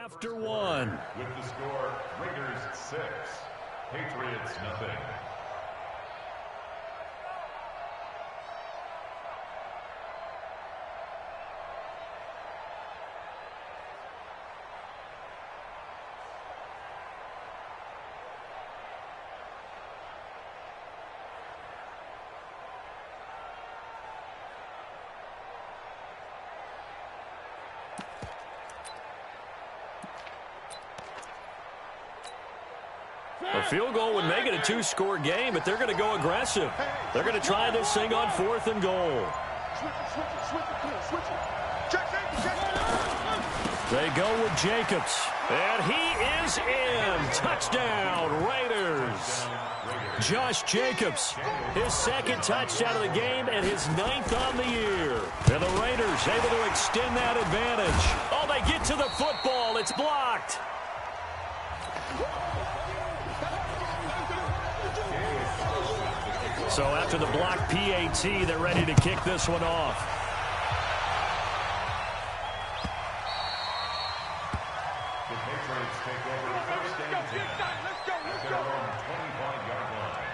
after one. With the score, Raiders 6, Patriots nothing. A field goal would make it a two-score game, but they're going to go aggressive. They're going to try this thing on 4th and goal. They go with Jacobs, and he is in. Touchdown, Raiders. Josh Jacobs, his second touchdown of the game and his 9th on the year. And the Raiders able to extend that advantage. Oh, they get to the football. It's blocked. So after the block PAT, they're ready to kick this one off. The Patriots take over first and 10 at their own 25-yard line.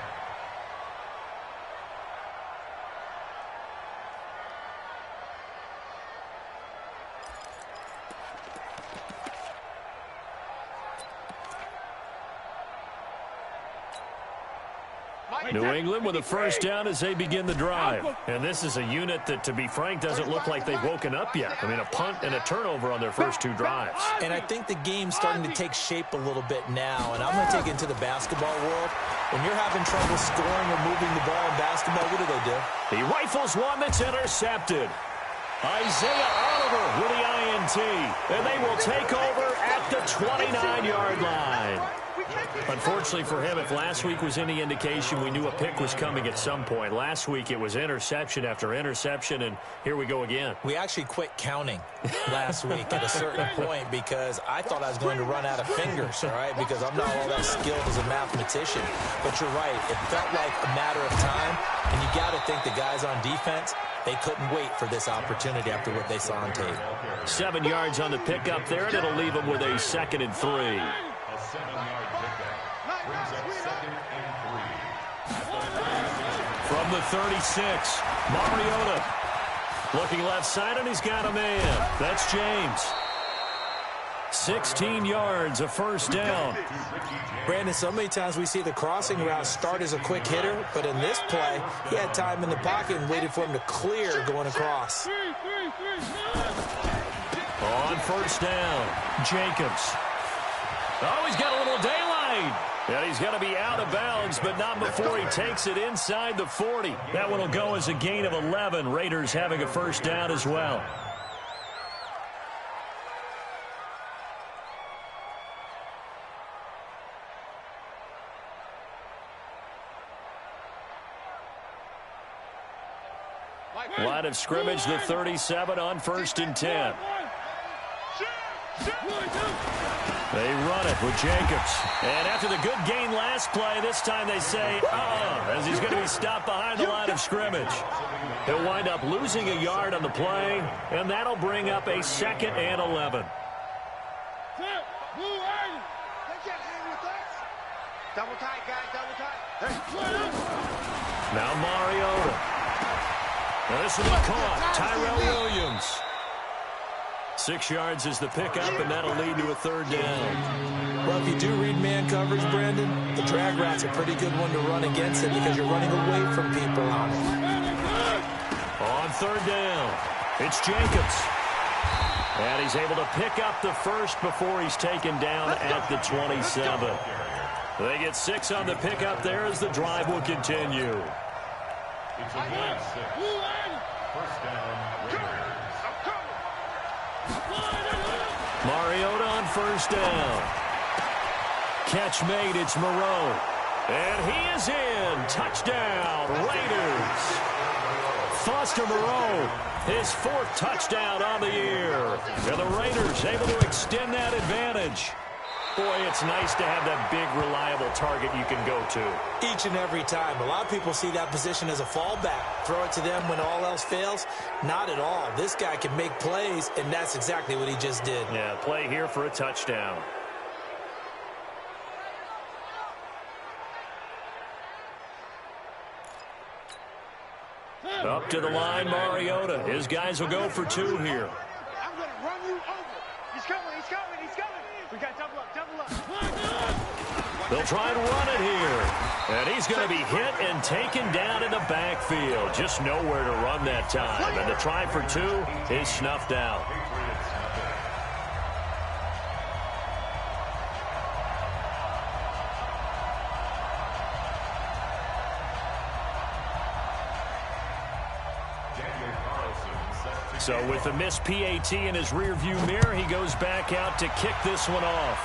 New England with a first down as they begin the drive. And this is a unit that, to be frank, doesn't look like they've woken up yet. I mean, a punt and a turnover on their first two drives. And I think the game's starting to take shape a little bit now. And I'm going to take it into the basketball world. When you're having trouble scoring or moving the ball in basketball, what do? He rifles one that's intercepted. Isaiah Oliver with the INT. And they will take over at the 29-yard line. Unfortunately for him, if last week was any indication, we knew a pick was coming at some point. Last week it was interception after interception, and here we go again. We actually quit counting last week at a certain point because I thought I was going to run out of fingers, all right, because I'm not all that skilled as a mathematician. But you're right. It felt like a matter of time, and you got to think the guys on defense, they couldn't wait for this opportunity after what they saw on tape. 7 yards on the pickup there, and it'll leave them with a 2nd and 3. A 7-yard pickup brings up 2nd and 3. From the 36, Mariota looking left side, and he's got a man. That's James. 16 yards, a first down. Brandon, so many times we see the crossing route start as a quick hitter, but in this play, he had time in the pocket and waited for him to clear going across. On first down, Jacobs. Oh, he's got a little daylight. And he's going to be out of bounds, but not before he takes it inside the 40. That one will go as a gain of 11. Raiders having a first down as well. Line of scrimmage, the 37 on 1st and 10. They run it with Jacobs. And after the good gain last play, this time they say, as he's going to be stopped behind the line of scrimmage. He'll wind up losing a yard on the play, and that'll bring up a 2nd and 11. Double tight, guys, double tight. Now Mariota. Now this will be caught. Tyrell Williams. 6 yards is the pickup, and that'll lead to a 3rd down. Well, if you do read man coverage, Brandon, the drag route's a pretty good one to run against it because you're running away from people on it. On 3rd down, it's Jacobs. And he's able to pick up the first before he's taken down at the 27. They get 6 on the pickup there as the drive will continue. It's a 1-6. First down, Raiders. Mariota on first down. Catch made, it's Moreau. And he is in. Touchdown, Raiders. Foster Moreau, his 4th touchdown on the year. And the Raiders able to extend that advantage. Boy, it's nice to have that big, reliable target you can go to. Each and every time. A lot of people see that position as a fallback. Throw it to them when all else fails. Not at all. This guy can make plays, and that's exactly what he just did. Yeah, play here for a touchdown. Up to the line, Mariota. His guys will go for 2 here. I'm going to run you over. He's coming, he's coming, he's coming. We got double up, double up. They'll try and run it here. And he's going to be hit and taken down in the backfield. Just nowhere to run that time. And the try for 2 is snuffed out. So with the missed PAT in his rearview mirror, he goes back out to kick this one off.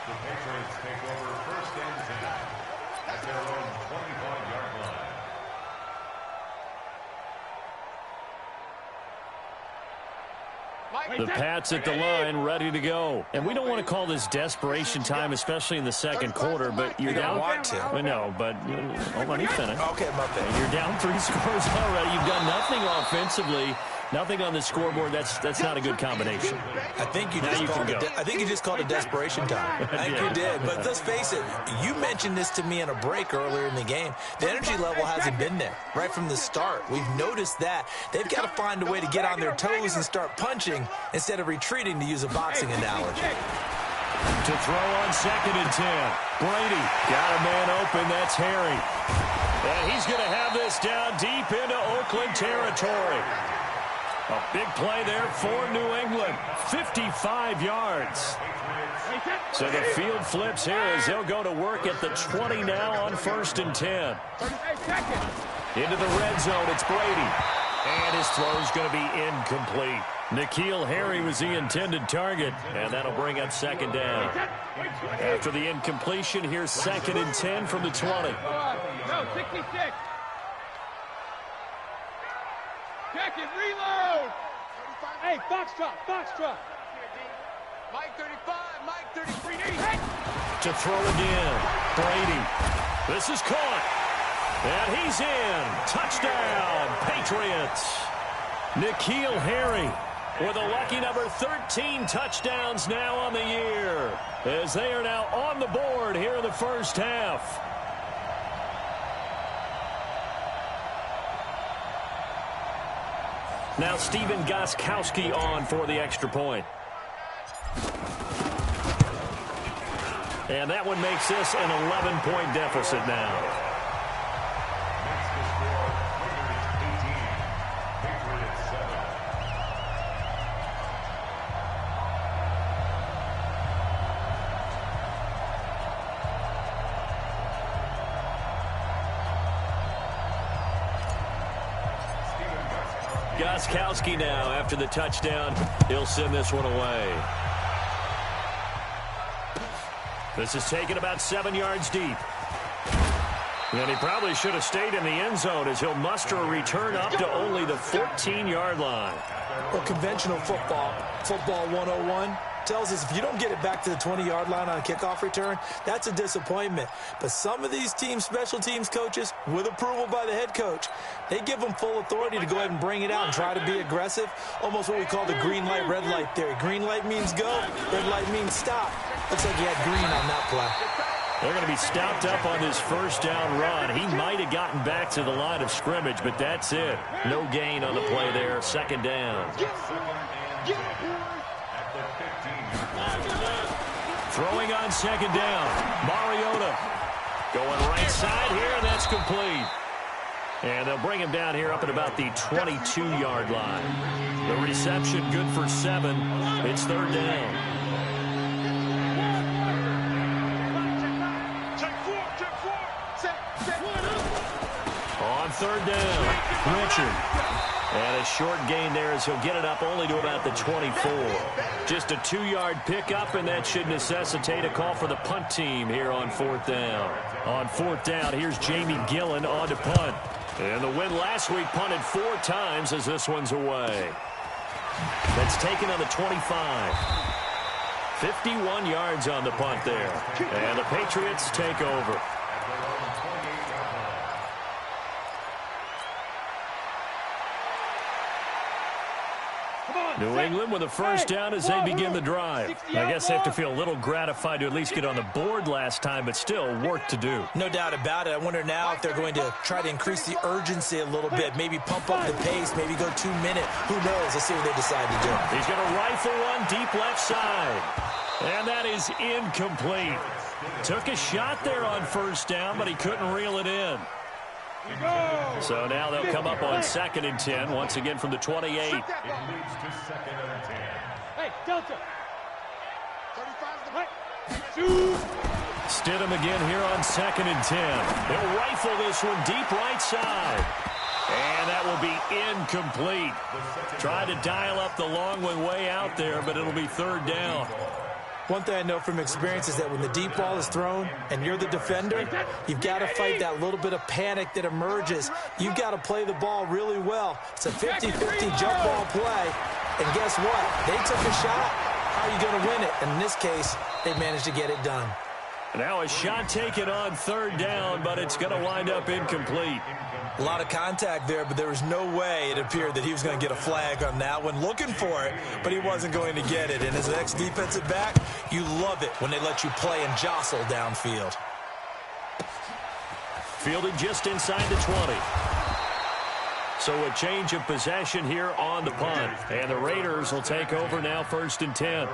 The Patriots take over 1st and 10 at their own 25-yard line. The Pats at the line, ready to go. And we don't want to call this desperation time, especially in the second quarter, but you're down. Want to. I know, but let me finish. Okay, my bad. And you're down 3 scores already. You've done nothing offensively, nothing on the scoreboard. That's not a good combination. I think you just called it desperation time. I think you did. But let's face it, you mentioned this to me in a break earlier in the game. The energy level hasn't been there right from the start. We've noticed that. They've got to find a way to get on their toes and start punching instead of retreating, to use a boxing analogy. To throw on 2nd and 10. Brady got a man open. That's Harry. And he's going to have this down deep into Oakland territory. A big play there for New England. 55 yards. So the field flips here as they'll go to work at the 20 now on 1st and 10. Into the red zone, it's Brady. And his throw's going to be incomplete. N'Keal Harry was the intended target, and that'll bring up 2nd down. After the incompletion, here's 2nd and 10 from the 20. No, 66. Check it, reload. Hey, Foxtrot, Foxtrot. Mike 35, Mike 33. To throw again, Brady. This is caught. And he's in. Touchdown, Patriots. N'Keal Harry with a lucky number 13 touchdowns now on the year, as they are now on the board here in the first half. Now Stephen Gostkowski on for the extra point. And that one makes this an 11-point deficit now. Gostkowski now, after the touchdown, he'll send this one away. This is taken about 7 yards deep. And he probably should have stayed in the end zone as he'll muster a return up to only the 14-yard line. Well, conventional football 101, tells us if you don't get it back to the 20-yard line on a kickoff return, that's a disappointment. But some of these special teams coaches, with approval by the head coach, they give them full authority to go ahead and bring it out and try to be aggressive. Almost what we call the green light, red light theory. Green light means go, red light means stop. Looks like he had green on that play. They're going to be stopped up on this first down run. He might have gotten back to the line of scrimmage, but that's it. No gain on the play there. 2nd down. Throwing on 2nd down. Mariota going right side here, and that's complete. And they'll bring him down here up at about the 22-yard line. The reception good for 7. It's 3rd down. On 3rd down, Richard. And a short gain there as he'll get it up only to about the 24. Just a 2-yard pickup, and that should necessitate a call for the punt team here on 4th down. On 4th down, here's Jamie Gillen on to punt. And the win last week punted 4 times as this one's away. That's taken on the 25. 51 yards on the punt there. And the Patriots take over. New England with a first down as they begin the drive. I guess they have to feel a little gratified to at least get on the board last time, but still work to do. No doubt about it. I wonder now if they're going to try to increase the urgency a little bit, maybe pump up the pace, maybe go 2 minutes. Who knows? Let's see what they decide to do. He's going to rifle one deep left side. And that is incomplete. Took a shot there on first down, but he couldn't reel it in. So now they'll come up on 2nd and 10, once again from the 28. It leads to 2nd and 10. Hey, Delta. Stidham again here on 2nd and 10. He'll rifle this one deep right side. And that will be incomplete. Tried to dial up the long one way out there, but it'll be 3rd down. One thing I know from experience is that when the deep ball is thrown and you're the defender, you've got to fight that little bit of panic that emerges. You've got to play the ball really well. It's a 50-50 jump ball play. And guess what? They took a shot. How are you going to win it? And in this case, they managed to get it done. Now a shot taken on 3rd down, but it's going to wind up incomplete. A lot of contact there, but there was no way it appeared that he was going to get a flag on that one. Looking for it, but he wasn't going to get it. And as an ex-defensive back, you love it when they let you play and jostle downfield. Fielded just inside the 20. So a change of possession here on the punt. And the Raiders will take over now 1st and 10.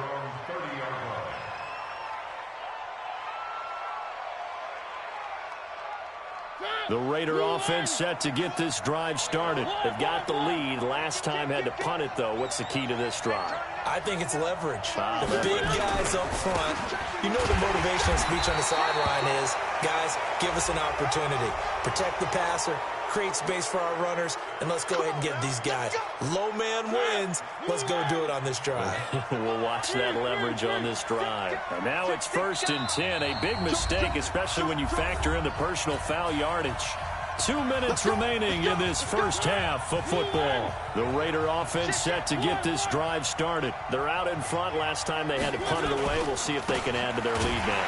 The Raider offense set to get this drive started. They've got the lead. Last time had to punt it, though. What's the key to this drive? I think it's leverage. The big guys up front. You know the motivational speech on the sideline is, guys, give us an opportunity. Protect the passer, create space for our runners, and let's go ahead and get these guys. Low man wins. Let's go do it on this drive. We'll watch that leverage on this drive. And now it's 1st and 10. A big mistake, especially when you factor in the personal foul yardage. 2 minutes remaining in this first half of football. The Raider offense set to get this drive started. They're out in front. Last time they had to punt it away. We'll see if they can add to their lead now.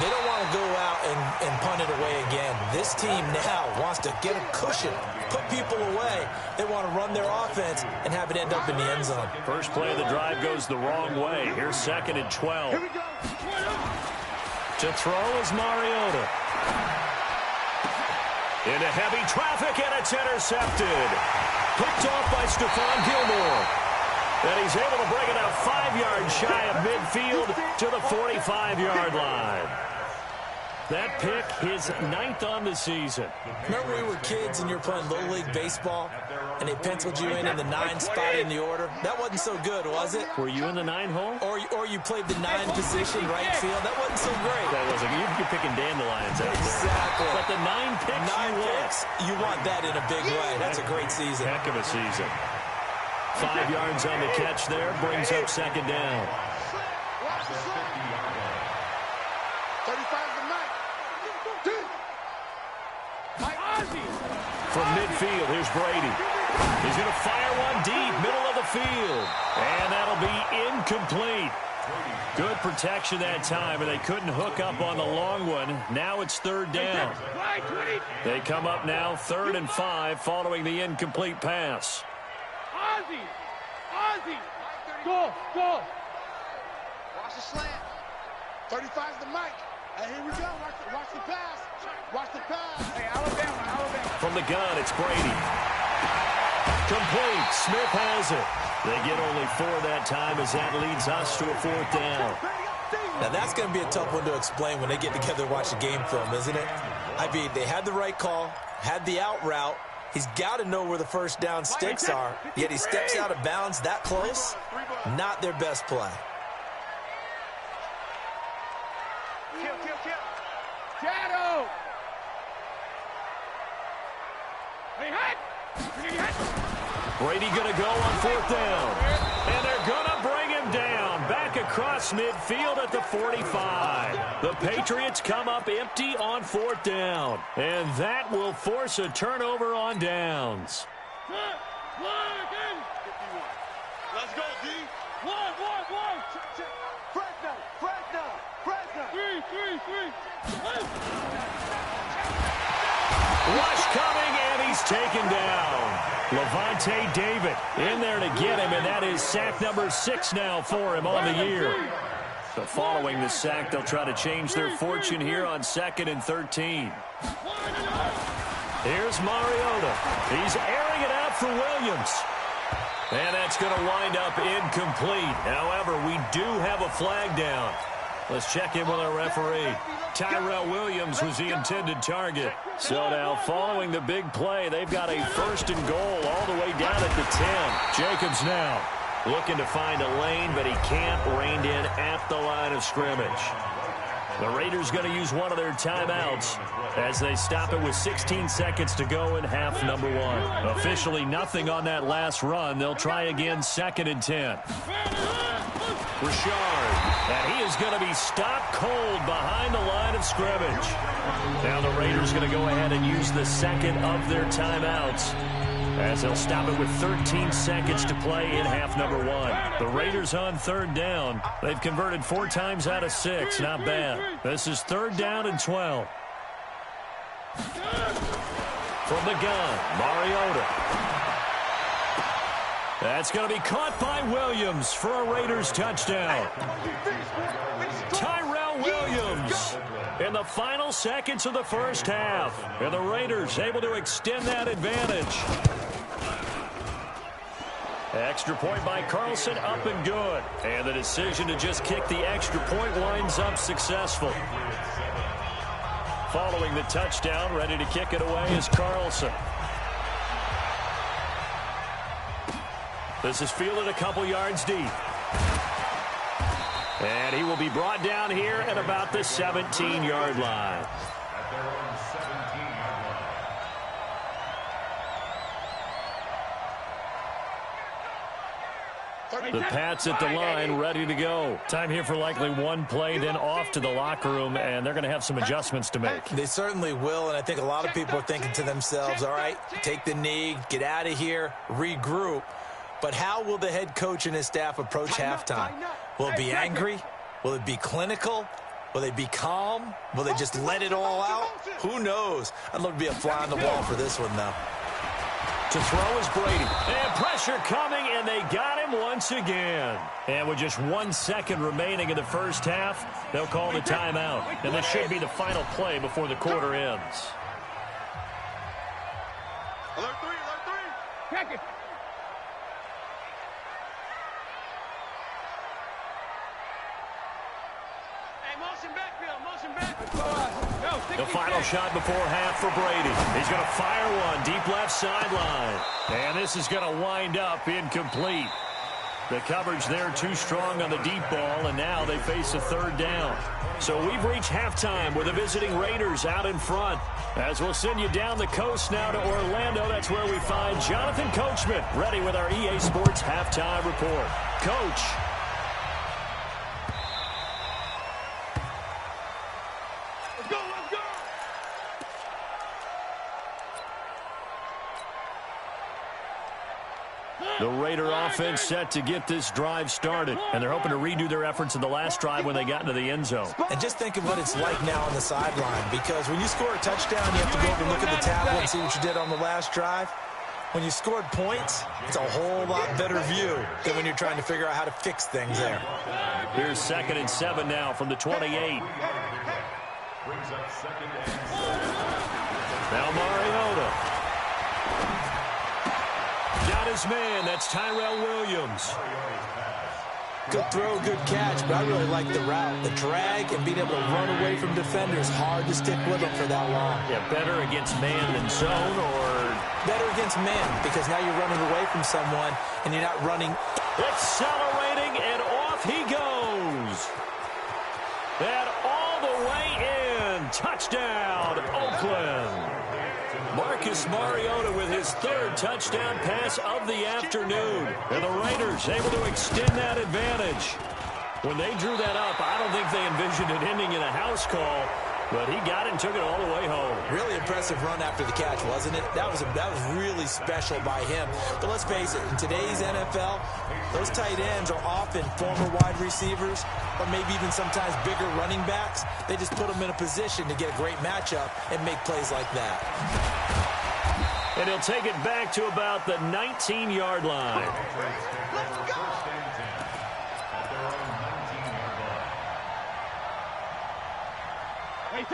They don't want to go out and punt it away again. This team now wants to get a cushion, put people away. They want to run their offense and have it end up in the end zone. First play of the drive goes the wrong way. Here's 2nd and 12. To throw is Mariota. Into heavy traffic, and it's intercepted. Picked off by Stephon Gilmore. And he's able to bring it out 5 yards shy of midfield to the 45-yard line. That pick, his 9th on the season. Remember we were kids and you were playing Little League Baseball, and they penciled you in the 9 spot in the order? That wasn't so good, was it? Were you in the 9 hole? Or you played the 9 position, right field? That wasn't so great. That wasn't. You're picking dandelions out there. Exactly. But the 9 picks 9 picks, you want that in a big way. That's a great season. Heck of a season. 5 yards on the catch there, brings up 2nd down. 35 to Mike. From midfield, here's Brady. He's going to fire one deep, middle of the field. And that'll be incomplete. Good protection that time, and they couldn't hook up on the long one. Now it's 3rd down. They come up now 3rd and 5 following the incomplete pass. Ozzy! Go! Watch the slant. 35's the Mike. Hey, here we go. Watch the pass. Watch the pass. Hey, Alabama. From the gun, it's Brady. Complete. Smith has it. They get only 4 that time as that leads us to a 4th down. Now, that's going to be a tough one to explain when they get together and watch the game film, isn't it? I mean, they had the right call, had the out route. He's got to know where the first down sticks are, yet he steps out of bounds that close. Not their best play. Kill. Shadow! Brady going to go on 4th down. And they're going to bring him down. Back across midfield at the 45. The Patriots come up empty on 4th down. And that will force a turnover on downs. Let's go, D. One. Fresno. Three. Rush coming, and he's taken down. Levante David in there to get him, and that is sack number 6 now for him on the year. So following the sack, they'll try to change their fortune here on 2nd and 13. Here's Mariota. He's airing it out for Williams. And that's going to wind up incomplete. However, we do have a flag down. Let's check in with our referee. Tyrell Williams was the intended target. So now, following the big play, they've got a 1st and goal all the way down at the 10. Jacobs now looking to find a lane, but he can't. Reined in at the line of scrimmage. The Raiders going to use one of their timeouts as they stop it with 16 seconds to go in half number 1. Officially nothing on that last run. They'll try again 2nd and 10. Richard, and he is going to be stopped cold behind the line of scrimmage. Now the Raiders going to go ahead and use the 2nd of their timeouts as they'll stop it with 13 seconds to play in half number 1. The Raiders on 3rd down. They've converted 4 times out of 6. Not bad. This is 3rd down and 12. From the gun, Mariota. That's going to be caught by Williams for a Raiders touchdown. Tyrell Williams in the final seconds of the first half. And the Raiders able to extend that advantage. Extra point by Carlson, up and good. And the decision to just kick the extra point winds up successful. Following the touchdown, ready to kick it away is Carlson. This is fielded a couple yards deep. And he will be brought down here at about the 17-yard line. At their own 17-yard line. The Pats at the line, ready to go. Time here for likely one play, then off to the locker room, and they're going to have some adjustments to make. They certainly will, and I think a lot of people are thinking to themselves, all right, take the knee, get out of here, regroup. But how will the head coach and his staff approach halftime? Will it be angry? Will it be clinical? Will they be calm? Will they just let it all out? Who knows? I'd love to be a fly on the wall for this one, though. To throw is Brady. And pressure coming, and they got him once again. And with just 1 second remaining in the first half, they'll call the timeout. And this should be the final play before the quarter ends. Alert 3. Check it. Motion back. The final shot before half for Brady. He's going to fire one deep left sideline. And this is going to wind up incomplete. The coverage there too strong on the deep ball, and now they face a 3rd down. So we've reached halftime with the visiting Raiders out in front. As we'll send you down the coast now to Orlando, that's where we find Jonathan Coachman, ready with our EA Sports halftime report. Coach. The Raider offense set to get this drive started, and they're hoping to redo their efforts in the last drive when they got into the end zone. And just think of what it's like now on the sideline, because when you score a touchdown, you have to go over and look at the tablet and see what you did on the last drive. When you scored points, it's a whole lot better view than when you're trying to figure out how to fix things there. Here's 2nd and 7 now from the 28. Brings up 2nd and 7. Now Mariota. Got his man. That's Tyrell Williams. Good throw, good catch, but I really like the route. The drag and being able to run away from defenders, hard to stick with them for that long. Yeah, better against man than zone, or better against man, because now you're running away from someone and you're not running. Accelerating, and off he goes. And all the way in. Touchdown, Oakland. Marcus Mariota with his 3rd touchdown pass of the afternoon. And the Raiders able to extend that advantage. When they drew that up, I don't think they envisioned it ending in a house call. But he got it and took it all the way home. Really impressive run after the catch, wasn't it? That was really special by him. But let's face it, in today's NFL, those tight ends are often former wide receivers or maybe even sometimes bigger running backs. They just put them in a position to get a great matchup and make plays like that. And he'll take it back to about the 19-yard line. Let's go!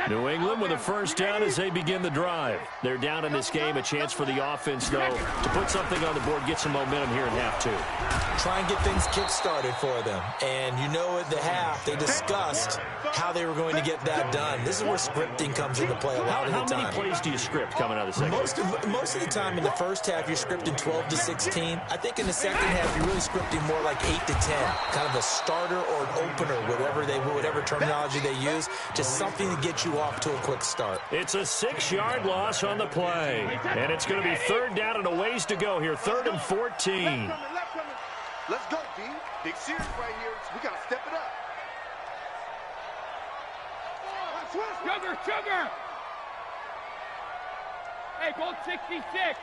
New England with a first down as they begin the drive. They're down in this game. A chance for the offense, though, to put something on the board, get some momentum here in half two. Try and get things kick-started for them. And you know at the half, they discussed how they were going to get that done. This is where scripting comes into play a lot of the time. How many plays do you script coming out of the second? Most of the time in the first half, you're scripting 12 to 16. I think in the second half, you're really scripting more like 8 to 10. Kind of a starter or an opener, whatever terminology they use. Just something to get you off to a quick start. It's a 6-yard loss on the play. And it's going to be third down and a ways to go here. 3rd and 14. Let's go, D. Big series right here. We got to step it up. Sugar! Hey, gold 66.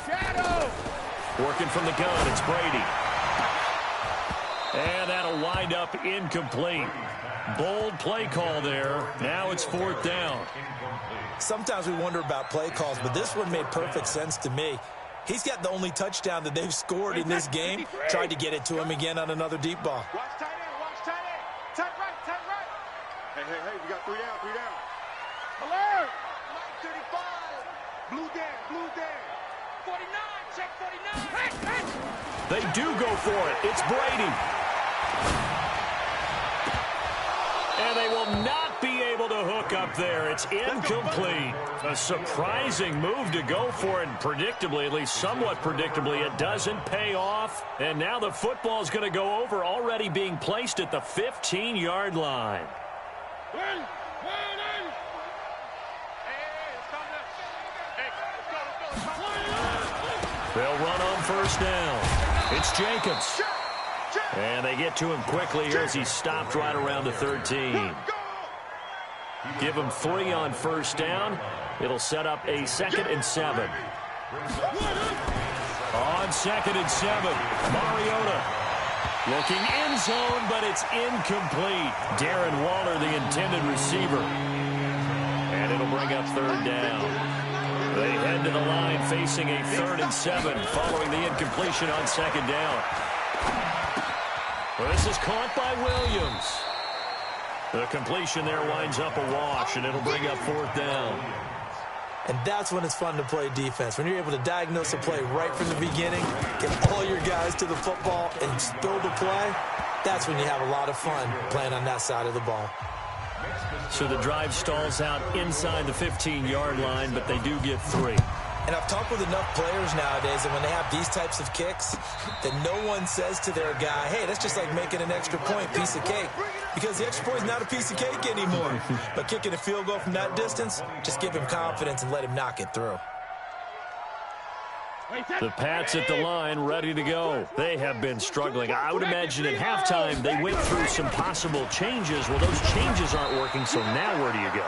Shadow! Working from the gun, it's Brady. And that'll wind up incomplete. Bold play call there. Now it's 4th down. Sometimes we wonder about play calls, but this one made perfect sense to me. He's got the only touchdown that they've scored in this game. Tried to get it to him again on another deep ball. Watch tight end, watch tight end. Tight right. Hey, we got 3 down. Alert! 35. Blue down. 49, check 49. They do go for it. It's Brady. And they will not be able to hook up there. It's incomplete. A surprising move to go for it. Predictably, at least somewhat predictably, it doesn't pay off. And now the football's going to go over, already being placed at the 15-yard line. They'll run on first down. It's Jacobs. And they get to him quickly here as he's stopped right around the 13. Give him 3 on first down. It'll set up a 2nd and 7. On 2nd and 7, Mariota looking end zone, but it's incomplete. Darren Waller, the intended receiver. And it'll bring up 3rd down. They head to the line facing a 3rd and 7 following the incompletion on 2nd down. Well, this is caught by Williams. The completion there winds up a wash, and it'll bring up 4th down. And that's when it's fun to play defense. When you're able to diagnose a play right from the beginning, get all your guys to the football, and build a play, that's when you have a lot of fun playing on that side of the ball. So the drive stalls out inside the 15-yard line, but they do get 3. And I've talked with enough players nowadays that when they have these types of kicks, that no one says to their guy, hey, that's just like making an extra point, piece of cake. Because the extra point is not a piece of cake anymore. But kicking a field goal from that distance, just give him confidence and let him knock it through. The Pats at the line, ready to go. They have been struggling. I would imagine at halftime they went through some possible changes. Well, those changes aren't working, so now where do you go?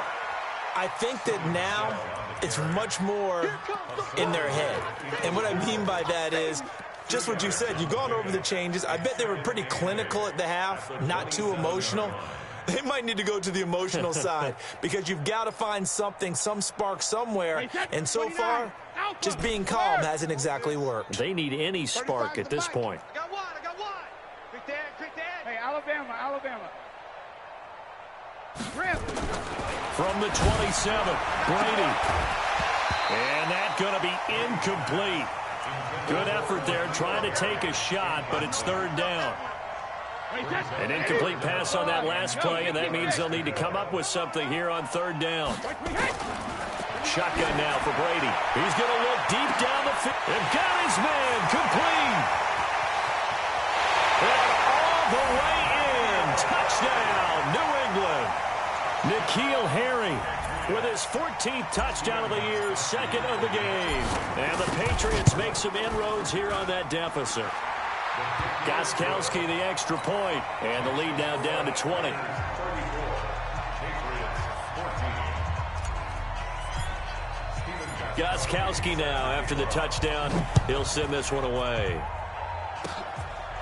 I think that now it's much more in their head. And what I mean by that is just what you said. You've gone over the changes. I bet they were pretty clinical at the half, not too emotional. They might need to go to the emotional side because you've got to find something, some spark somewhere. And so far, just being calm hasn't exactly worked. They need any spark at this point. I got one. Quick dad. Hey, Alabama. Rip. From the 27, Brady. And that's going to be incomplete. Good effort there, trying to take a shot, but it's 3rd down. An incomplete pass on that last play, and that means they'll need to come up with something here on 3rd down. Shotgun now for Brady. He's going to look deep down the field. They've got his man complete. And all the way in. Touchdown, New England. N'Keal Harry with his 14th touchdown of the year, 2nd of the game. And the Patriots make some inroads here on that deficit. Gostkowski the extra point, and the lead now down to 20. Gostkowski now, after the touchdown, he'll send this one away.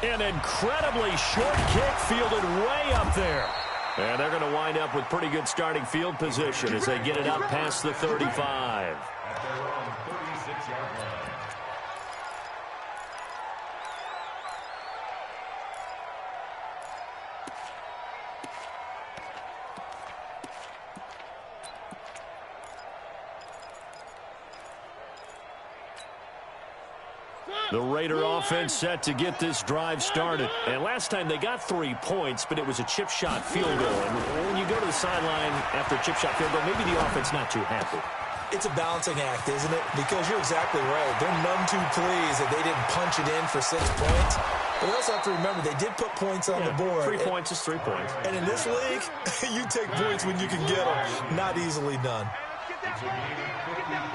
An incredibly short kick fielded way up there. And they're going to wind up with pretty good starting field position as they get it up past the 35. At their own 36-yard line. The Raider offense set to get this drive started. And last time they got 3 points, but it was a chip shot field goal. And when you go to the sideline after a chip shot field goal, maybe the offense not too happy. It's a balancing act, isn't it? Because you're exactly right. They're none too pleased that they didn't punch it in for 6 points. But we also have to remember they did put points on the board. 3 points is 3 points. And in this league, you take points when you can get them. Not easily done.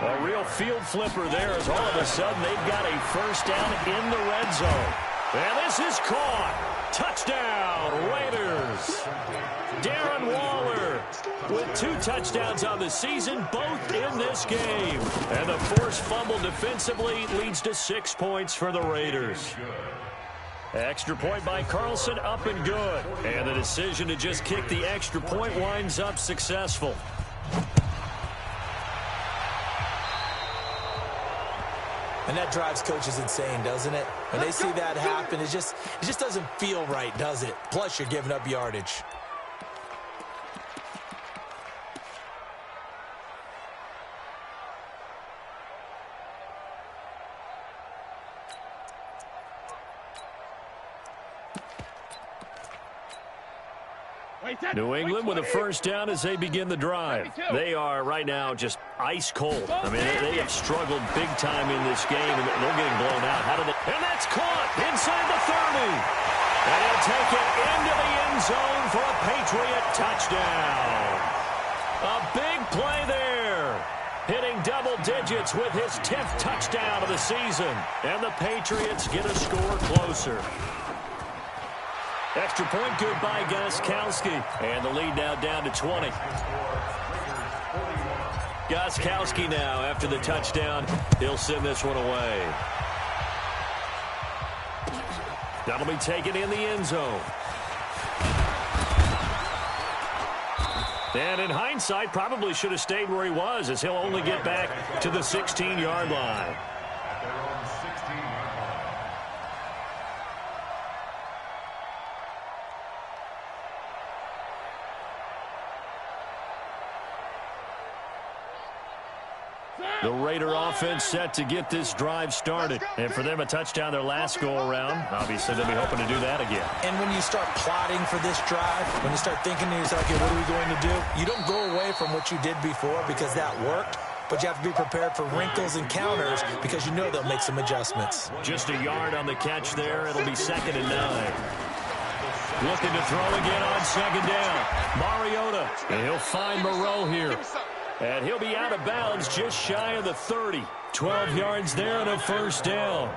A real field flipper there as all of a sudden they've got a first down in the red zone. And this is caught. Touchdown, Raiders. Darren Waller with 2 touchdowns on the season, both in this game. And the forced fumble defensively leads to 6 points for the Raiders. Extra point by Carlson, up and good. And the decision to just kick the extra point winds up successful. And that drives coaches insane, doesn't it? When they see that happen, it just doesn't feel right, does it? Plus, you're giving up yardage. New England with a first down as they begin the drive. They are right now just ice cold. I mean, they have struggled big time in this game, and they're getting blown out. And that's caught inside the 30. And he'll take it into the end zone for a Patriot touchdown. A big play there. Hitting double digits with his 10th touchdown of the season. And the Patriots get a score closer. Extra point good by Gostkowski. And the lead now down to 20. Gostkowski now after the touchdown. He'll send this one away. That'll be taken in the end zone. And in hindsight, probably should have stayed where he was, as he'll only get back to the 16-yard line. At their own 16-yard line. The Raider offense set to get this drive started. And for them, a touchdown their last go-around. Obviously, they'll be hoping to do that again. And when you start plotting for this drive, when you start thinking to yourself, okay, what are we going to do? You don't go away from what you did before because that worked. But you have to be prepared for wrinkles and counters because you know they'll make some adjustments. Just a yard on the catch there. It'll be 2nd and 9. Looking to throw again on 2nd down. Mariota. And he'll find Moreau here. And he'll be out of bounds just shy of the 30. 12 yards there and a first down.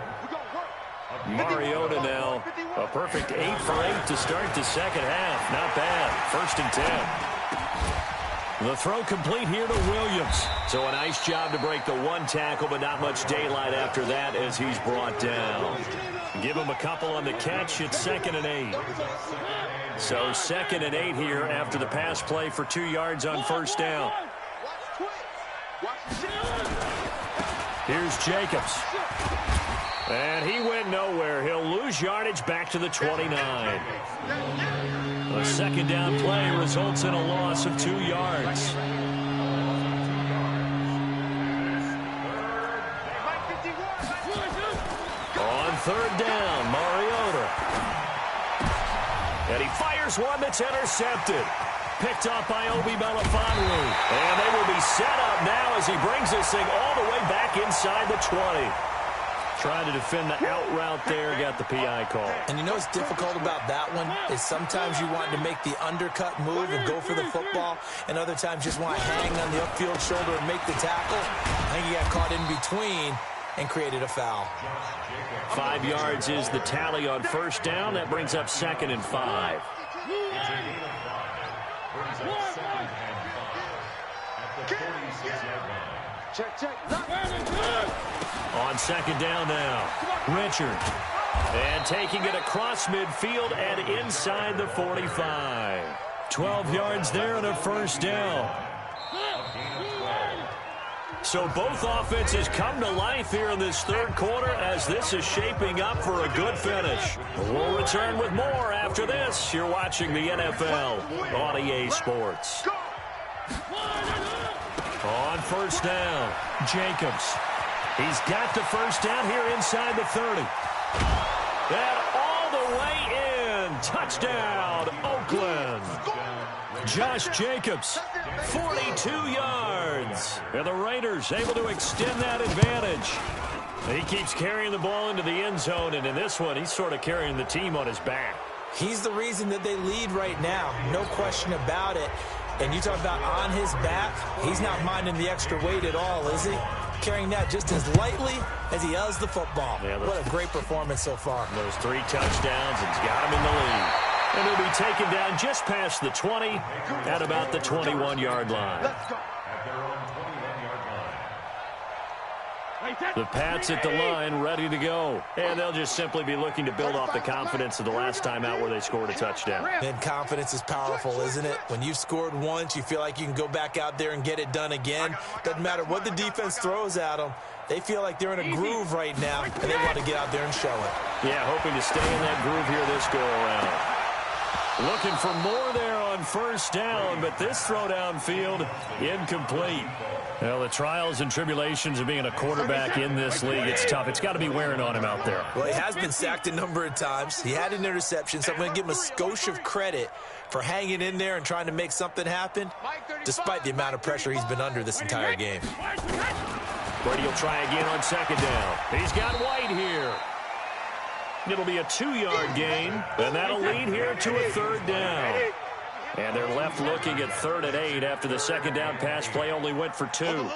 Mariota now a perfect 8 for 8 to start the second half. Not bad. 1st and 10. The throw complete here to Williams. So a nice job to break the 1 tackle, but not much daylight after that as he's brought down. Give him a couple on the catch. It's 2nd and 8. So 2nd and 8 here after the pass play for 2 yards on first down. Here's Jacobs. And he went nowhere. He'll lose yardage back to the 29. A 2nd down play results in a loss of 2 yards. On 3rd down, Mariota. And he fires one that's intercepted. Picked up by Obi Melifonwu. And they will be set up now as he brings this thing all the way back inside the 20. Trying to defend the out route there, got the PI call. And you know what's difficult about that one is sometimes you want to make the undercut move and go for the football, and other times just want to hang on the upfield shoulder and make the tackle. I think he got caught in between and created a foul. 5 yards is the tally on first down. That brings up 2nd and 5. Brings up 2nd and 5 at the 46-yard line. Check, check. On second down now, Richard. And taking it across midfield and inside the 45. 12 yards there and a first down. So both offenses come to life here in this third quarter as this is shaping up for a good finish. We'll return with more after this. You're watching the NFL on EA Sports. On first down, Jacobs. He's got the first down here inside the 30. And all the way in. Touchdown, Oakland. Josh Jacobs, 42 yards. And the Raiders able to extend that advantage. He keeps carrying the ball into the end zone, and in this one, he's sort of carrying the team on his back. He's the reason that they lead right now. No question about it. And you talk about on his back, he's not minding the extra weight at all, is he? Carrying that just as lightly as he does the football. Yeah, what a great performance so far. Those 3 touchdowns, and he's got him in the lead. And he'll be taken down just past the 20 at about the 21-yard line. The Pats at the line, ready to go. And they'll just simply be looking to build off the confidence of the last time out where they scored a touchdown. And confidence is powerful, isn't it? When you've scored once, you feel like you can go back out there and get it done again. Doesn't matter what the defense throws at them. They feel like they're in a groove right now, and they want to get out there and show it. Yeah, hoping to stay in that groove here this go-around. Looking for more there on first down, but this throw downfield incomplete. Well, the trials and tribulations of being a quarterback in this league, it's tough. It's got to be wearing on him out there. Well, he has been sacked a number of times. He had an interception, so I'm going to give him a skosh of credit for hanging in there and trying to make something happen, despite the amount of pressure he's been under this entire game. Brady will try again on second down. He's got White here. It'll be a 2-yard gain, and that'll lead here to a third down. And they're left looking at 3rd and 8 after the second down pass play only went for 2. Hold.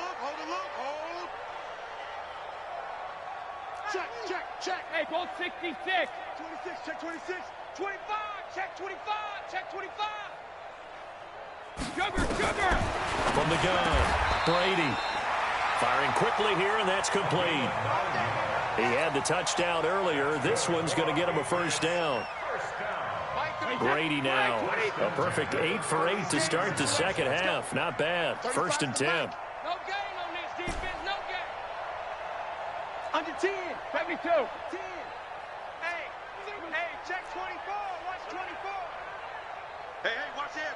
Check. Hey, goal 66. 26, check 26. 25, check 25, check 25. Sugar. From the gun, Brady. Firing quickly here, and that's complete. He had the touchdown earlier. This one's going to get him a first down. Brady now, a perfect 8 for 8 to start the second half. Not bad. 1st and 10. No gain on this defense, no gain. Under 10. 72. 10. Hey, check 24. Watch 24. Hey, watch this.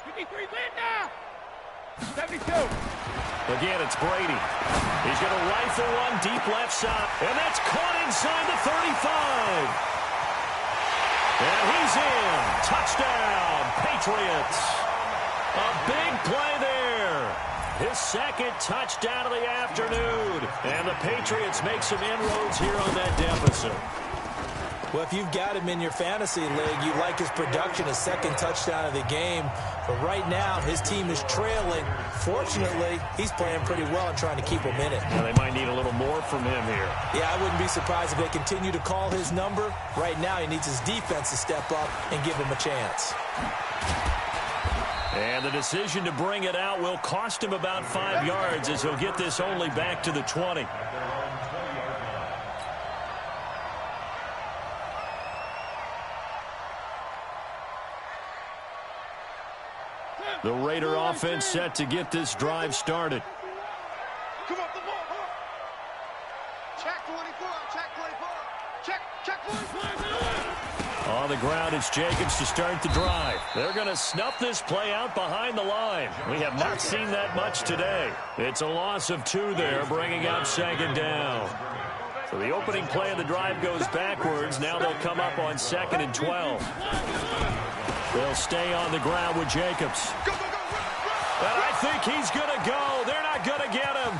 53 win now. 72. Again, it's Brady. He's going to rifle one deep left side. And that's caught inside the 35. And he's in. Touchdown, Patriots. A big play there. His second touchdown of the afternoon. And the Patriots make some inroads here on that deficit. Well, if you've got him in your fantasy league, you like his production, his second touchdown of the game. But right now, his team is trailing. Fortunately, he's playing pretty well and trying to keep him in it. Now, they might need a little more from him here. Yeah, I wouldn't be surprised if they continue to call his number. Right now, he needs his defense to step up and give him a chance. And the decision to bring it out will cost him about 5 yards as he'll get this only back to the 20. The Raider offense set to get this drive started. Come on, the ball. Check 24. Check 24. On the ground, it's Jacobs to start the drive. They're going to snuff this play out behind the line. We have not seen that much today. It's a loss of 2 there, bringing out second down. So the opening play of the drive goes backwards. Now they'll come up on 2nd and 12. They'll stay on the ground with Jacobs. And I think he's going to go. They're not going to get him.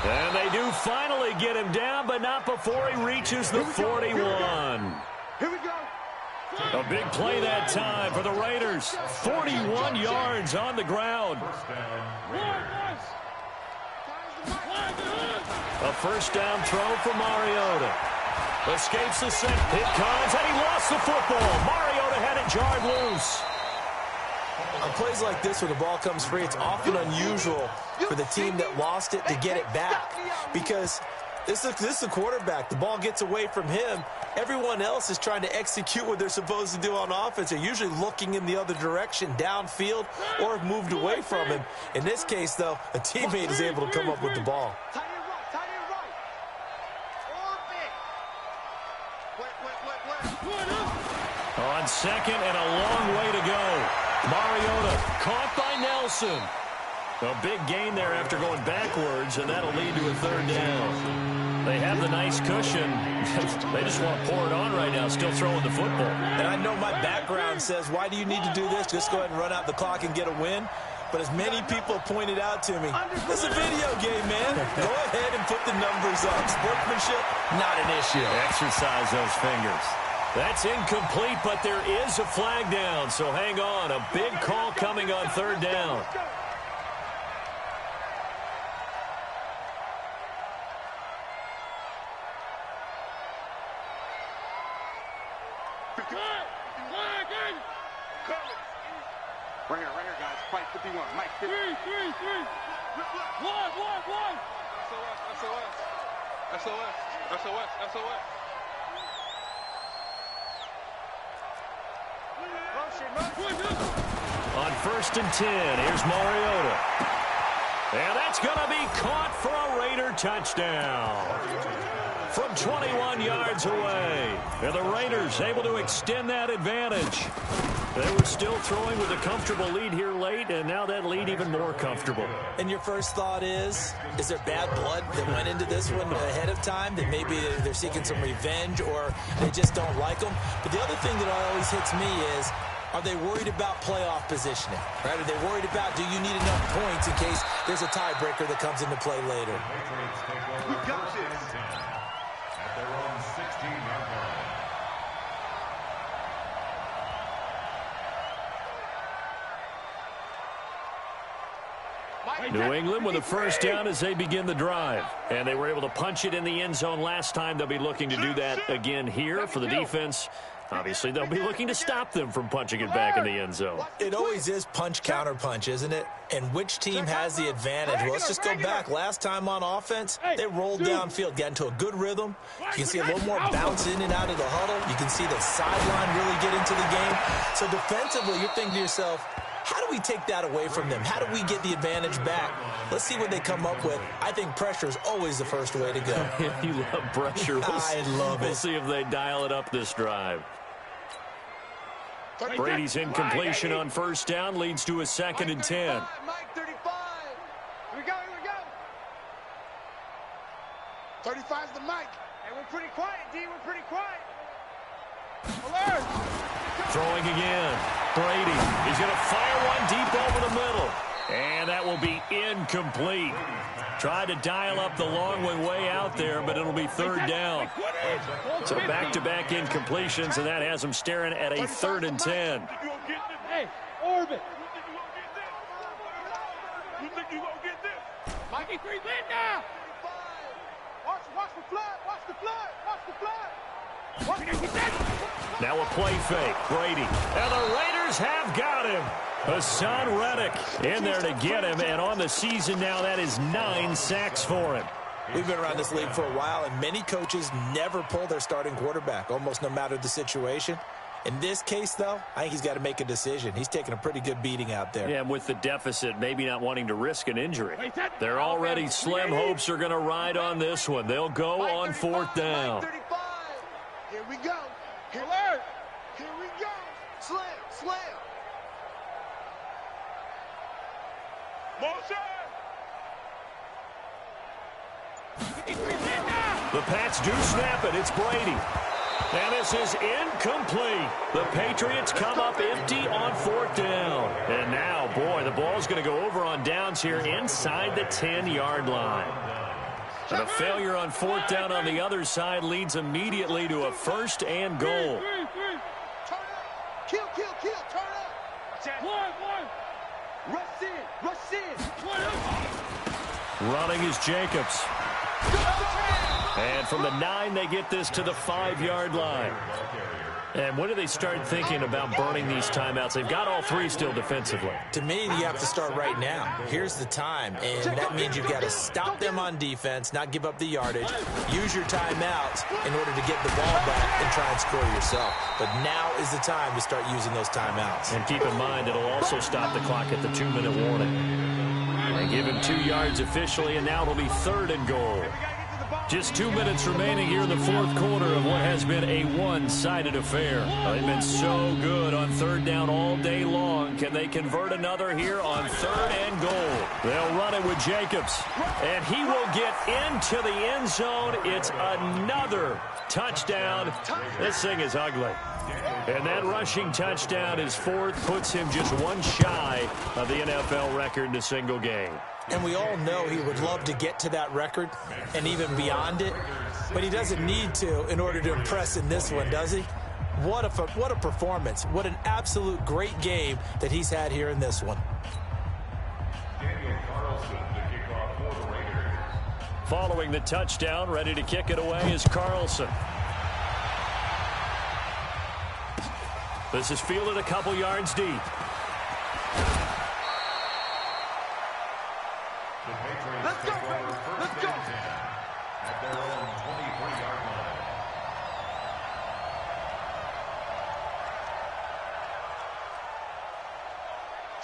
And they do finally get him down, but not before he reaches the 41. Here we go. A big play that time for the Raiders. 41 yards on the ground. A first down throw for Mariota. Escapes the set. It comes, and he lost the football. Mariota had it jarred loose. On plays like this where the ball comes free, it's often unusual for the team that lost it to get it back because this is a quarterback. The ball gets away from him. Everyone else is trying to execute what they're supposed to do on offense. They're usually looking in the other direction, downfield, or have moved away from him. In this case, though, a teammate is able to come up with the ball. On second and a long way to go. Mariota caught by Nelson. A big gain there after going backwards, and that'll lead to a third down. They have the nice cushion. They just want to pour it on right now, still throwing the football. And I know my background says, why do you need to do this? Just go ahead and run out the clock and get a win. But as many people pointed out to me, it's a video game, man. Go ahead and put the numbers up. Sportsmanship, not an issue. Exercise those fingers. That's incomplete, but there is a flag down, so hang on. A big call coming on third down. Right here, guys. Fight 51. Mike, 50. Three. One. SOS. On first and 10, here's Mariota. And that's going to be caught for a Raider touchdown. From 21 yards away. And the Raiders able to extend that advantage. They were still throwing with a comfortable lead here late, and now that lead even more comfortable. And your first thought is there bad blood that went into this one ahead of time, that maybe they're seeking some revenge or they just don't like them? But the other thing that always hits me is, are they worried about playoff positioning? Right? Are they worried about, do you need enough points in case there's a tiebreaker that comes into play later? We got this. At their own 16-yard line. New England with a first down as they begin the drive. And they were able to punch it in the end zone last time. They'll be looking to do that again here for the defense. Obviously, they'll be looking to stop them from punching it back in the end zone. It always is punch, counter punch, isn't it? And which team has the advantage? Well, let's just go back. Last time on offense, they rolled downfield, got into a good rhythm. You can see a little more bounce in and out of the huddle. You can see the sideline really get into the game. So defensively, you're thinking to yourself, how do we take that away from them? How do we get the advantage back? Let's see what they come up with. I think pressure is always the first way to go. You love pressure. I love it. We'll see if they dial it up this drive. Brady's incompletion on first down leads to a second and 10. Mike, 35. Here we go. 35's the mic. Hey, we're pretty quiet, D. We're pretty quiet. Alert! Throwing again. Brady. He's going to fire one deep over the middle. And that will be incomplete. Tried to dial up the long way out there, but it'll be third down. So back-to-back incompletions, and that has them staring at a third and 10. Hey, Orbit. You think you gonna get this? Mikey, 3 men now. Watch the flood. Watch the flood. Now a play fake. Brady. And the Raiders have got him. Hassan Reddick in there to get him. And on the season now, that is 9 sacks for him. We've been around this league for a while, and many coaches never pull their starting quarterback, almost no matter the situation. In this case, though, I think he's got to make a decision. He's taking a pretty good beating out there. Yeah, and with the deficit, maybe not wanting to risk an injury. They're already slim hopes are going to ride on this one. They'll go on fourth down. Here we go. Here we go. Slam. Motion. The Pats do snap it. It's Brady. And this is incomplete. The Patriots come up empty on fourth down. And now, boy, the ball's going to go over on downs here inside the 10-yard line. And a failure on fourth down on the other side leads immediately to a first and goal. Turn up. Kill. Turn up. One. Rush in. Running is Jacobs. And from the 9, they get this to the 5-yard line. And when do they start thinking about burning these timeouts? They've got all three still defensively. To me, you have to start right now. Here's the time, and that means you've got to stop them on defense, not give up the yardage, use your timeouts in order to get the ball back and try and score yourself. But now is the time to start using those timeouts. And keep in mind, it'll also stop the clock at the 2-minute warning. And give him 2 yards officially, and now it'll be 3rd and goal. Just 2 minutes remaining here in the fourth quarter of what has been a one-sided affair. They've been so good on 3rd down all day long. Can they convert another here on 3rd and goal? They'll run it with Jacobs, and he will get into the end zone. It's another touchdown. This thing is ugly. And that rushing touchdown is 4th, puts him just one shy of the NFL record in a single game. And we all know he would love to get to that record and even beyond it, but he doesn't need to in order to impress in this one, does he? What a performance. What an absolute great game that he's had here in this one. Following the touchdown, ready to kick it away is Carlson. This is fielded a couple yards deep. Let's go, baby. Let's go. At their own 23-yard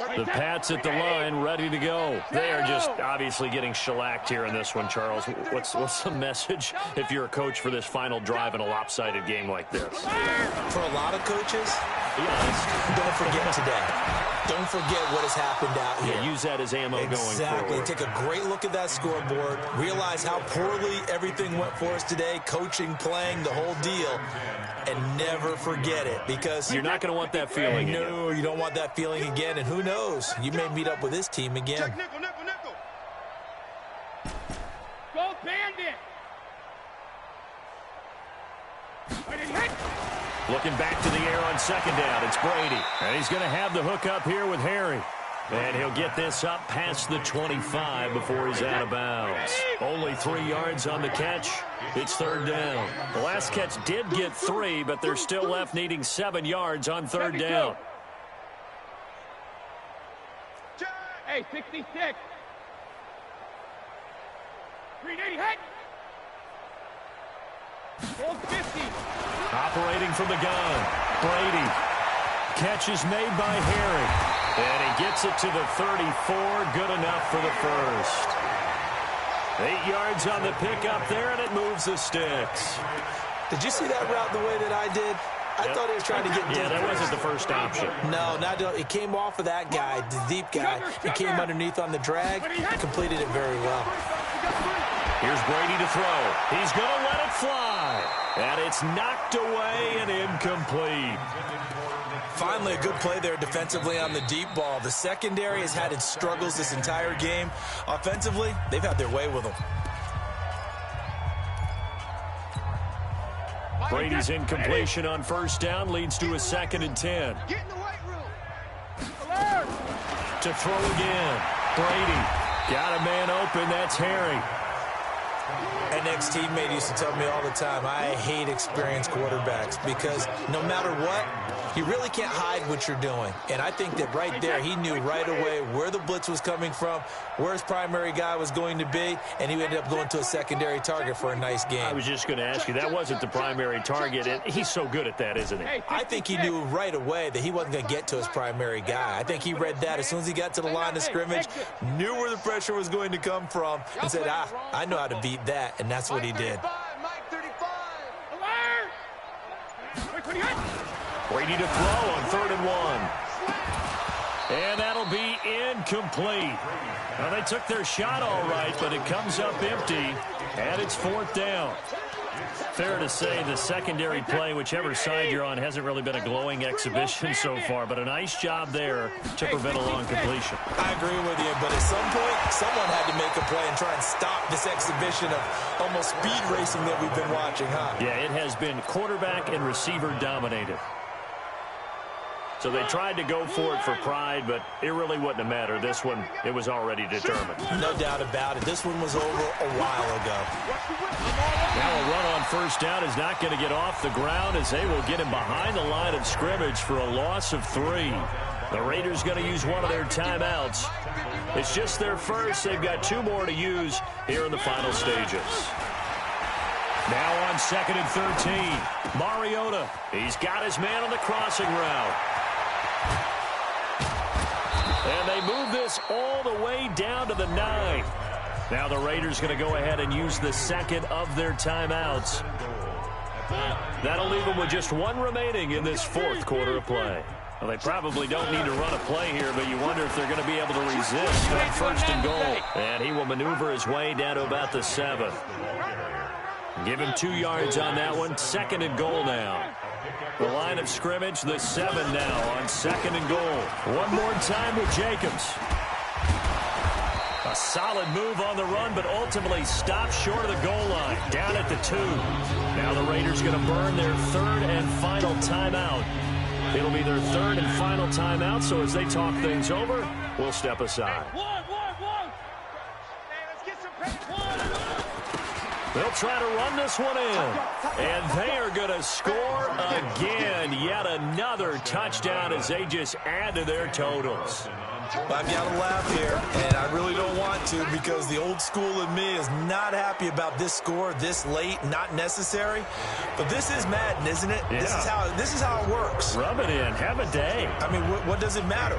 line. The Pats at the line, ready to go. They are just obviously getting shellacked here in this one, Charles. What's the message if you're a coach for this final drive in a lopsided game like this? For a lot of coaches, Be honest. don't forget today. Don't forget what has happened out here. Yeah, use that as ammo going Exactly. forward. Take a great look at that scoreboard. Realize how poorly everything went for us today. Coaching, playing, the whole deal. And never forget it, because You're not going to want that feeling again. no, you don't want that feeling again. And who knows? You may meet up with this team again. Check nickel, nickel, nickel. Go Bandit. But it hit. Looking back to the air on 2nd down, it's Brady. And he's going to have the hook up here with Harry. And he'll get this up past the 25 before he's out of bounds. Only 3 yards on the catch. It's 3rd down. The last catch did get 3, but they're still left needing 7 yards on 3rd down. Hey, 66. 380 hit. 450. Operating from the gun, Brady. Catch is made by Harry. And he gets it to the 34. Good enough for the first. 8 yards on the pickup there, and it moves the sticks. Did you see that route the way that I did? I thought he was trying to get deep. Yeah, that wasn't the first option. No, it came off of that guy, the deep guy. He came underneath on the drag, completed it very well. Here's Brady to throw. He's going to let it fly. And it's knocked away and incomplete. Finally, a good play there defensively on the deep ball. The secondary has had its struggles this entire game. Offensively, they've had their way with them. Brady's incompletion on 1st down leads to a 2nd and 10. Get in the weight room. To throw again. Brady got a man open. That's Harry. An ex-teammate used to tell me all the time, I hate experienced quarterbacks because no matter what, you really can't hide what you're doing. And I think that right there, he knew right away where the blitz was coming from, where his primary guy was going to be, and he ended up going to a secondary target for a nice game. I was just going to ask you, that wasn't the primary target, and he's so good at that, isn't he? I think he knew right away that he wasn't going to get to his primary guy. I think he read that as soon as he got to the line of scrimmage, knew where the pressure was going to come from, and said, I know how to beat that, and that's what he did. Mike 35. Brady to throw on 3rd and 1. And that'll be incomplete. Well, they took their shot all right, but it comes up empty, and it's 4th down. Fair to say the secondary play, whichever side you're on, hasn't really been a glowing exhibition so far, but a nice job there to prevent a long completion. I agree with you, but at some point, someone had to make a play and try and stop this exhibition of almost speed racing that we've been watching, huh? Yeah, it has been quarterback and receiver dominated. So they tried to go for it for pride, but it really wouldn't have mattered. This one, it was already determined. No doubt about it. This one was over a while ago. Now a run on first down is not going to get off the ground as they will get him behind the line of scrimmage for a loss of 3. The Raiders going to use one of their timeouts. It's just their first. They've got 2 more to use here in the final stages. Now on 2nd and 13, Mariota. He's got his man on the crossing route. And they move this all the way down to the 9. Now the Raiders going to go ahead and use the second of their timeouts. That'll leave them with just 1 remaining in this 4th quarter of play. Well, they probably don't need to run a play here, but you wonder if they're going to be able to resist on 1st and goal. And he will maneuver his way down to about the 7. Give him 2 yards on that one. 2nd and goal now. The line of scrimmage, the 7 now on 2nd and goal. One more time with Jacobs. A solid move on the run, but ultimately stopped short of the goal line. Down at the 2. Now the Raiders going to burn their 3rd and final timeout. It'll be their 3rd and final timeout, so as they talk things over, we'll step aside. They'll try to run this one in. And they are going to score again. Yet another touchdown as they just add to their totals. I've got to laugh here, and I really don't want to because the old school in me is not happy about this score this late, not necessary. But this is Madden, isn't it? Yeah. This is how it works. Rub it in. Have a day. I mean, what does it matter?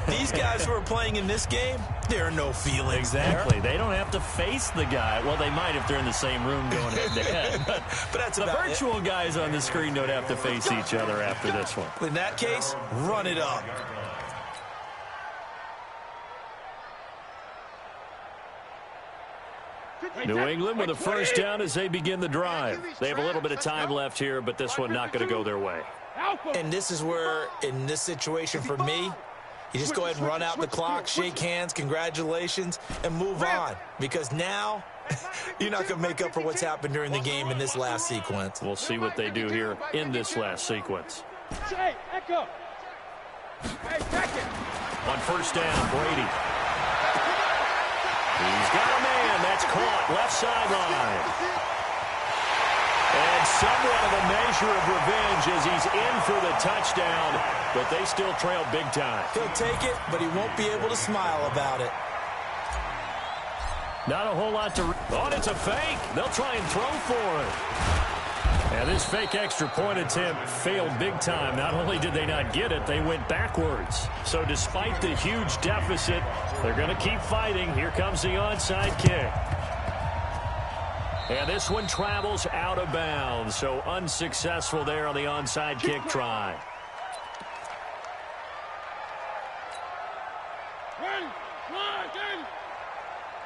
These guys who are playing in this game, there are no feelings Exactly. there. They don't have to face the guy. Well, they might if they're in the same room going head-to-head. But that's the about virtual guys on the screen don't have to face each other after this one. In that case, run it up. New England with a first down as they begin the drive. They have a little bit of time left here, but this one not going to go their way. And this is where, in this situation for me, you just go ahead and run out the clock, shake hands, congratulations, and move on. Because now, you're not going to make up for what's happened during the game in this last sequence. We'll see what they do here in this last sequence. On first down, Brady. He's got a man. That's caught. Left sideline. And somewhat of a measure of revenge as he's in for the touchdown, but they still trail big time. He'll take it, but he won't be able to smile about it. Not a whole lot to... Oh, it's a fake. They'll try and throw for it. And this fake extra point attempt failed big time. Not only did they not get it, they went backwards. So despite the huge deficit, they're going to keep fighting. Here comes the onside kick. And this one travels out of bounds. So unsuccessful there on the onside kick try.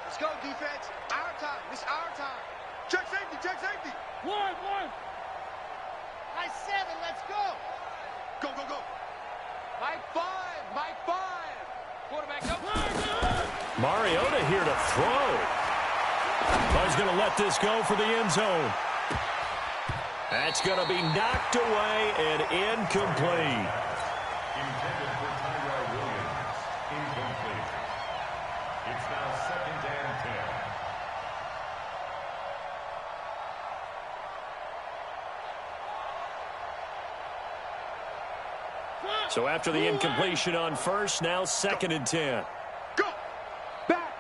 Let's go, defense. Our time. It's our time. Check safety. Check safety. One. Nice 7. Let's go. Go. Mike 5. Quarterback, go. Mariota here to throw. He's going to let this go for the end zone. That's going to be knocked away and incomplete. Intended for Tyrell Williams. Incomplete. It's now 2nd and 10. So after the incompletion on first, now 2nd and 10. Go. Back.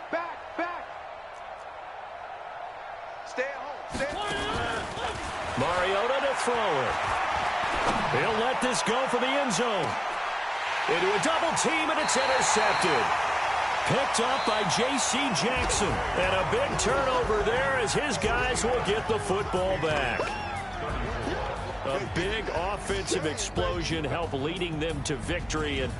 Stay at home. Mariota to throw it. He'll let this go for the end zone. Into a double team, and it's intercepted. Picked up by J.C. Jackson. And a big turnover there as his guys will get the football back. A big offensive explosion helped leading them to victory. And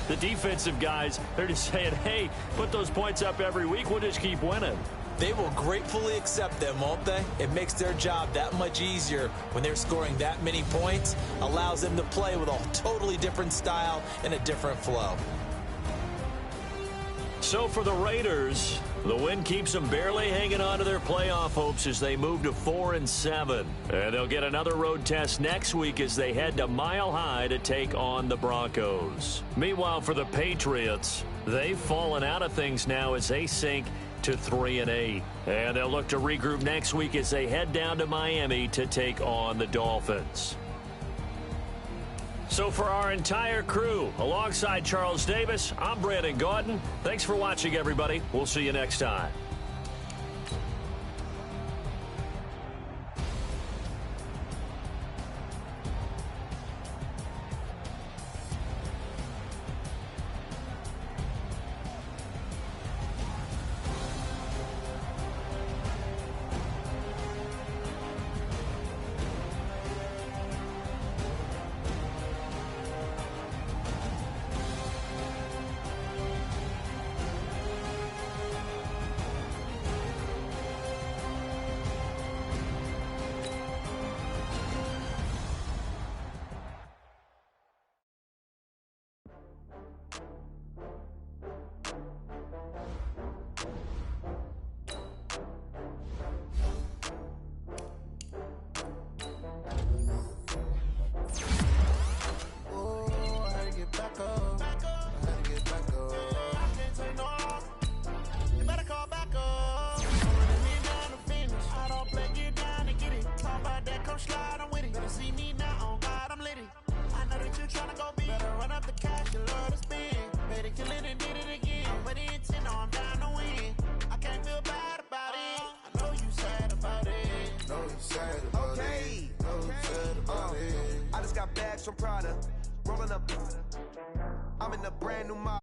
the defensive guys, they're just saying, hey, put those points up every week. We'll just keep winning. They will gratefully accept them, won't they? It makes their job that much easier when they're scoring that many points. Allows them to play with a totally different style and a different flow. So for the Raiders, The win keeps them barely hanging on to their playoff hopes as they move to 4-7. And they'll get another road test next week as they head to Mile High to take on the Broncos. Meanwhile, for the Patriots, they've fallen out of things now as they sink to 3-8. And they'll look to regroup next week as they head down to Miami to take on the Dolphins. So for our entire crew, alongside Charles Davis, I'm Brandon Gaudin. Thanks for watching, everybody. We'll see you next time. I just got bags from Prada, rolling up. I'm in a brand new model.